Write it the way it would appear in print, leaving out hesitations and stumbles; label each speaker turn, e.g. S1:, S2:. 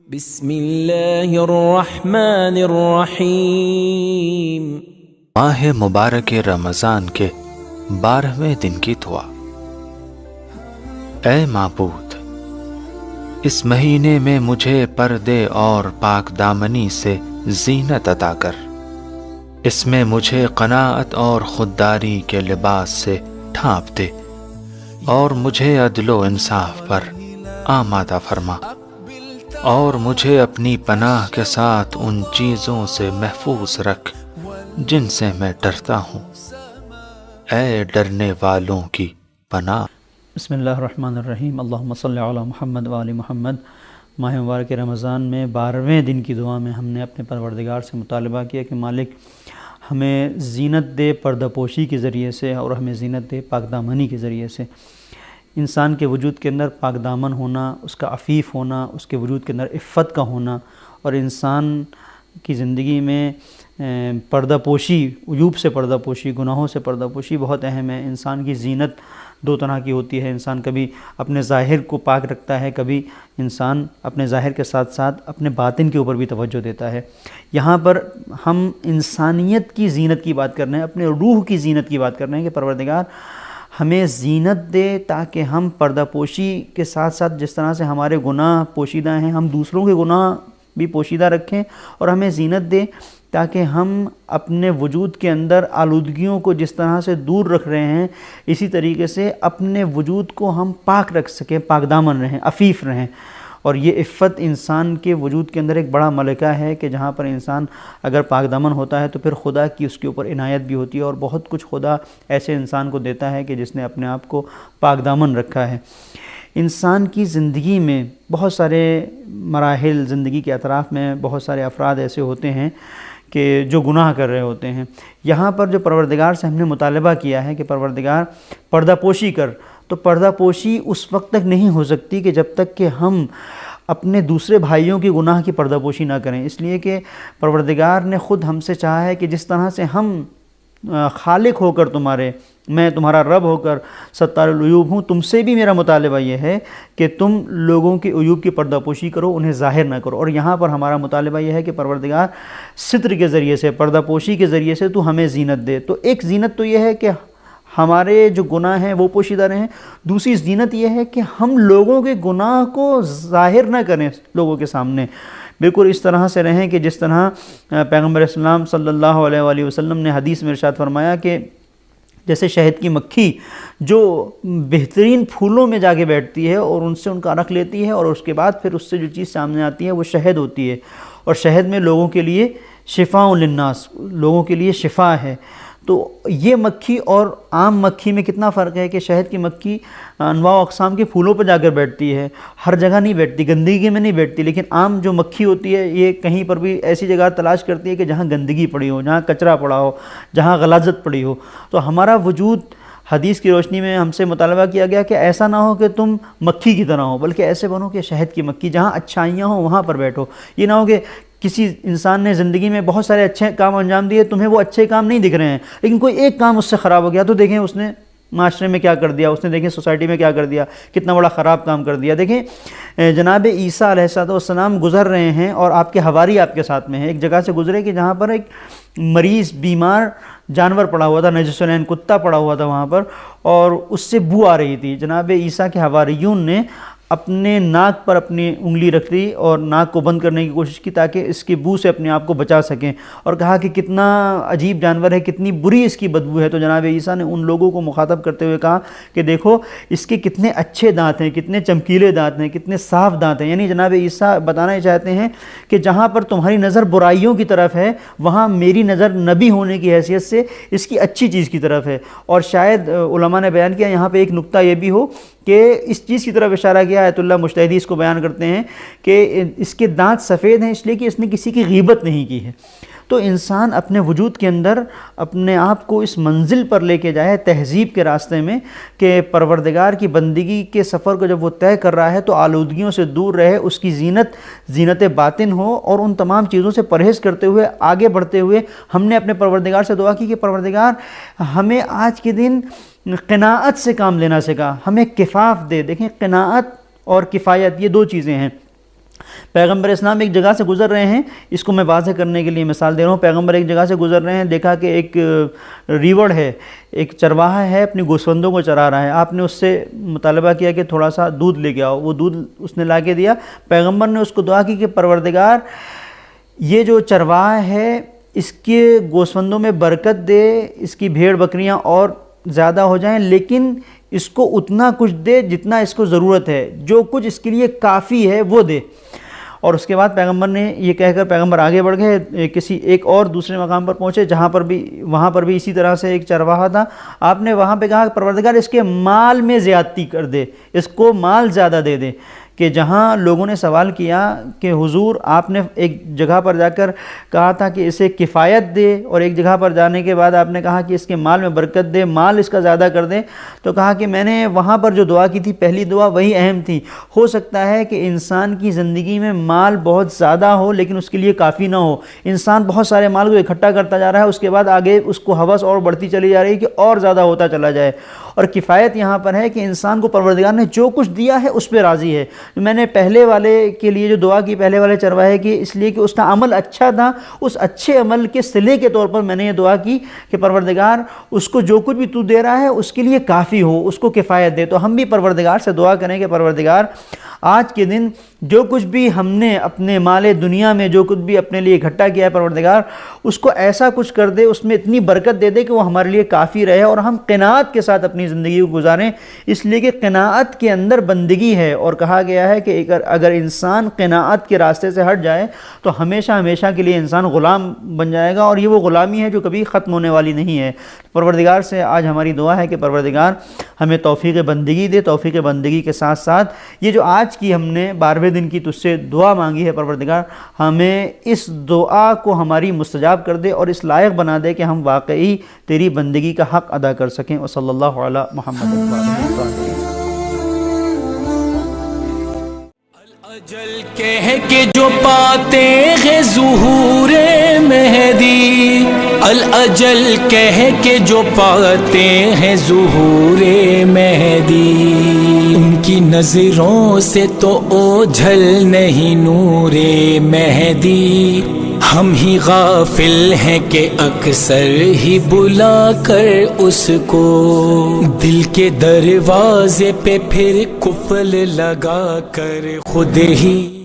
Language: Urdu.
S1: بسم اللہ الرحمن الرحیم۔
S2: ماہ مبارک رمضان کے 12ویں دن کی دعا۔ اے معبود، اس مہینے میں مجھے پردے اور پاک دامنی سے زینت عطا کر، اس میں مجھے قناعت اور خودداری کے لباس سے ڈھانپ دے، اور مجھے عدل و انصاف پر آمادہ فرما، اور مجھے اپنی پناہ کے ساتھ ان چیزوں سے محفوظ رکھ جن سے میں ڈرتا ہوں، اے ڈرنے والوں کی پناہ۔
S3: بسم اللہ الرحمن الرحیم۔ اللہم صلی علی محمد وآل محمد۔ ماہ مبارک رمضان میں 12ویں دن کی دعا میں ہم نے اپنے پروردگار سے مطالبہ کیا کہ مالک ہمیں زینت دے پردہ پوشی کے ذریعے سے، اور ہمیں زینت دے پاک دامنی کے ذریعے سے۔ انسان کے وجود کے اندر پاک دامن ہونا، اس کا عفیف ہونا، اس کے وجود کے اندر عفت کا ہونا، اور انسان کی زندگی میں پردہ پوشی، عیوب سے پردہ پوشی، گناہوں سے پردہ پوشی بہت اہم ہے۔ انسان کی زینت دو طرح کی ہوتی ہے۔ انسان کبھی اپنے ظاہر کو پاک رکھتا ہے، کبھی انسان اپنے ظاہر کے ساتھ ساتھ اپنے باطن کے اوپر بھی توجہ دیتا ہے۔ یہاں پر ہم انسانیت کی زینت کی بات کر رہے ہیں، اپنے روح کی زینت کی بات کر رہے ہیں کہ پروردگار ہمیں زینت دے تاکہ ہم پردہ پوشی کے ساتھ ساتھ جس طرح سے ہمارے گناہ پوشیدہ ہیں، ہم دوسروں کے گناہ بھی پوشیدہ رکھیں، اور ہمیں زینت دے تاکہ ہم اپنے وجود کے اندر آلودگیوں کو جس طرح سے دور رکھ رہے ہیں، اسی طریقے سے اپنے وجود کو ہم پاک رکھ سکیں، پاک دامن رہیں، عفیف رہیں۔ اور یہ عفت انسان کے وجود کے اندر ایک بڑا ملکہ ہے کہ جہاں پر انسان اگر پاک دامن ہوتا ہے تو پھر خدا کی اس کے اوپر عنایت بھی ہوتی ہے، اور بہت کچھ خدا ایسے انسان کو دیتا ہے کہ جس نے اپنے آپ کو پاک دامن رکھا ہے۔ انسان کی زندگی میں بہت سارے مراحل، زندگی کے اطراف میں بہت سارے افراد ایسے ہوتے ہیں کہ جو گناہ کر رہے ہوتے ہیں۔ یہاں پر جو پروردگار سے ہم نے مطالبہ کیا ہے کہ پروردگار پردہ پوشی کر، تو پردہ پوشی اس وقت تک نہیں ہو سکتی کہ جب تک کہ ہم اپنے دوسرے بھائیوں کی گناہ کی پردہ پوشی نہ کریں، اس لیے کہ پروردگار نے خود ہم سے چاہا ہے کہ جس طرح سے ہم خالق ہو کر تمہارے، میں تمہارا رب ہو کر ستار العیوب ہوں، تم سے بھی میرا مطالبہ یہ ہے کہ تم لوگوں کے عیوب کی پردہ پوشی کرو، انہیں ظاہر نہ کرو۔ اور یہاں پر ہمارا مطالبہ یہ ہے کہ پروردگار ستر کے ذریعے سے، پردہ پوشی کے ذریعے سے تو ہمیں زینت دے۔ تو ایک زینت تو یہ ہے کہ ہمارے جو گناہ ہیں وہ پوشیدہ رہیں، دوسری زینت یہ ہے کہ ہم لوگوں کے گناہ کو ظاہر نہ کریں لوگوں کے سامنے، بالکل اس طرح سے رہیں کہ جس طرح پیغمبر اسلام صلی اللہ علیہ وآلہ وسلم نے حدیث میں ارشاد فرمایا کہ جیسے شہد کی مکھی جو بہترین پھولوں میں جا کے بیٹھتی ہے اور ان سے ان کا رکھ لیتی ہے، اور اس کے بعد پھر اس سے جو چیز سامنے آتی ہے وہ شہد ہوتی ہے، اور شہد میں لوگوں کے لیے شفاء للناس، لوگوں کے لیے شفا ہے۔ تو یہ مکھی اور عام مکھی میں کتنا فرق ہے کہ شہد کی مکھی انواع و اقسام کے پھولوں پہ جا کر بیٹھتی ہے، ہر جگہ نہیں بیٹھتی، گندگی میں نہیں بیٹھتی، لیکن عام جو مکھی ہوتی ہے یہ کہیں پر بھی ایسی جگہ تلاش کرتی ہے کہ جہاں گندگی پڑی ہو، جہاں کچرا پڑا ہو، جہاں غلاظت پڑی ہو۔ تو ہمارا وجود حدیث کی روشنی میں ہم سے مطالبہ کیا گیا کہ ایسا نہ ہو کہ تم مکھی کی طرح ہو، بلکہ ایسے بنو کہ شہد کی مکھی، جہاں اچھائیاں ہوں وہاں پر بیٹھو۔ یہ نہ ہو کہ کسی انسان نے زندگی میں بہت سارے اچھے کام انجام دیے، تمہیں وہ اچھے کام نہیں دکھ رہے ہیں، لیکن کوئی ایک کام اس سے خراب ہو گیا تو دیکھیں اس نے معاشرے میں کیا کر دیا، اس نے دیکھیں سوسائٹی میں کیا کر دیا، کتنا بڑا خراب کام کر دیا۔ دیکھیں جناب عیسیٰ علیہ السلام گزر رہے ہیں اور آپ کے حواری آپ کے ساتھ میں ہیں، ایک جگہ سے گزرے کہ جہاں پر ایک مریض بیمار جانور پڑا ہوا تھا، نجس العین کتا پڑا ہوا تھا وہاں پر، اور اس سے بو آ رہی تھی۔ جناب عیسیٰ کے حواریون نے اپنے ناک پر اپنی انگلی رکھ دی اور ناک کو بند کرنے کی کوشش کی تاکہ اس کی بو سے اپنے آپ کو بچا سکیں، اور کہا کہ کتنا عجیب جانور ہے، کتنی بری اس کی بدبو ہے۔ تو جناب عیسیٰ نے ان لوگوں کو مخاطب کرتے ہوئے کہا کہ دیکھو اس کے کتنے اچھے دانت ہیں، کتنے چمکیلے دانت ہیں، کتنے صاف دانت ہیں۔ یعنی جناب عیسیٰ بتانا ہی چاہتے ہیں کہ جہاں پر تمہاری نظر برائیوں کی طرف ہے، وہاں میری نظر نبی ہونے کی حیثیت سے اس کی اچھی چیز کی طرف ہے۔ اور شاید علماء نے بیان کیا یہاں پہ ایک نقطہ یہ بھی ہو کہ اس چیز کی طرف اشارہ کیا، آیت اللہ مجتہدی اس کو بیان کرتے ہیں کہ اس کے دانت سفید ہیں اس لیے کہ اس نے کسی کی غیبت نہیں کی ہے۔ تو انسان اپنے وجود کے اندر اپنے آپ کو اس منزل پر لے کے جائے، تہذیب کے راستے میں، کہ پروردگار کی بندگی کے سفر کو جب وہ طے کر رہا ہے تو آلودگیوں سے دور رہے، اس کی زینت باطن ہو، اور ان تمام چیزوں سے پرہیز کرتے ہوئے آگے بڑھتے ہوئے ہم نے اپنے پروردگار سے دعا کی کہ پروردگار ہمیں آج کے دن قناعت سے کام لینا سکھا، ہمیں کفاف دے۔ دیکھیں قناعت اور کفایت یہ دو چیزیں ہیں۔ پیغمبر اسلام ایک جگہ سے گزر رہے ہیں، اس کو میں واضح کرنے کے لیے مثال دے رہا ہوں۔ پیغمبر ایک جگہ سے گزر رہے ہیں، دیکھا کہ ایک ریوڑ ہے، ایک چرواہا ہے، اپنی گوسفندوں کو چرا رہا ہے۔ آپ نے اس سے مطالبہ کیا کہ تھوڑا سا دودھ لے کے آؤ، وہ دودھ اس نے لا کے دیا۔ پیغمبر نے اس کو دعا کی کہ پروردگار یہ جو چرواہا ہے اس کے گوسفندوں میں برکت دے، اس کی بھیڑ بکریاں اور زیادہ ہو جائیں، لیکن اس کو اتنا کچھ دے جتنا اس کو ضرورت ہے، جو کچھ اس کے لیے کافی ہے وہ دے۔ اور اس کے بعد پیغمبر نے یہ کہہ کر پیغمبر آگے بڑھ گئے، کسی ایک اور دوسرے مقام پر پہنچے جہاں پر بھی وہاں پر بھی اسی طرح سے ایک چرواہا تھا۔ آپ نے وہاں پہ کہا کہ پروردگار اس کے مال میں زیادتی کر دے، اس کو مال زیادہ دے دے۔ کہ جہاں لوگوں نے سوال کیا کہ حضور آپ نے ایک جگہ پر جا کر کہا تھا کہ اسے کفایت دے، اور ایک جگہ پر جانے کے بعد آپ نے کہا کہ اس کے مال میں برکت دے، مال اس کا زیادہ کر دے، تو کہا کہ میں نے وہاں پر جو دعا کی تھی پہلی دعا وہی اہم تھی۔ ہو سکتا ہے کہ انسان کی زندگی میں مال بہت زیادہ ہو لیکن اس کے لیے کافی نہ ہو، انسان بہت سارے مال کو اکٹھا کرتا جا رہا ہے، اس کے بعد آگے اس کو ہوس اور بڑھتی چلی جا رہی ہے کہ اور زیادہ ہوتا چلا جائے۔ اور کفایت یہاں پر ہے کہ انسان کو پروردگار نے جو کچھ دیا ہے اس پہ راضی ہے۔ میں نے پہلے والے کے لیے جو دعا کی، پہلے والے چرواہے کی، اس لیے کہ اس کا عمل اچھا تھا، اس اچھے عمل کے صلے کے طور پر میں نے یہ دعا کی کہ پروردگار اس کو جو کچھ بھی تو دے رہا ہے اس کے لیے کافی ہو، اس کو کفایت دے۔ تو ہم بھی پروردگار سے دعا کریں کہ پروردگار آج کے دن جو کچھ بھی ہم نے اپنے مال دنیا میں جو کچھ بھی اپنے لیے اکٹھا کیا ہے، پروردگار اس کو ایسا کچھ کر دے، اس میں اتنی برکت دے دے کہ وہ ہمارے لیے کافی رہے اور ہم قناعت کے ساتھ اپنی زندگی کو گزاریں، اس لیے کہ قناعت کے اندر بندگی ہے۔ اور کہا گیا ہے کہ اگر انسان قناعت کے راستے سے ہٹ جائے تو ہمیشہ ہمیشہ کے لیے انسان غلام بن جائے گا، اور یہ وہ غلامی ہے جو کبھی ختم ہونے والی نہیں ہے۔ پروردگار سے آج ہماری دعا ہے کہ پروردگار ہمیں توفیق بندگی دے، توفیق بندگی کے ساتھ ساتھ یہ جو آج کی ہم نے 12ویں دن کی تجھ سے دعا مانگی ہے، پروردگار ہمیں اس دعا کو ہماری مستجاب کر دے اور اس لائق بنا دے کہ ہم واقعی تیری بندگی کا حق ادا کر سکیں۔ وصلی اللہ علی محمد
S1: الاجل کہہ کے جو پاتے ہیں ظہور مہدی، الاجل کہہ کے جو پاتے ہیں ظہور مہدی، ان کی نظروں سے تو اوجھل نہیں نور مہدی، ہم ہی غافل ہیں کہ اکثر ہی بلا کر اس کو دل کے دروازے پہ پھر قفل لگا کر خود ہی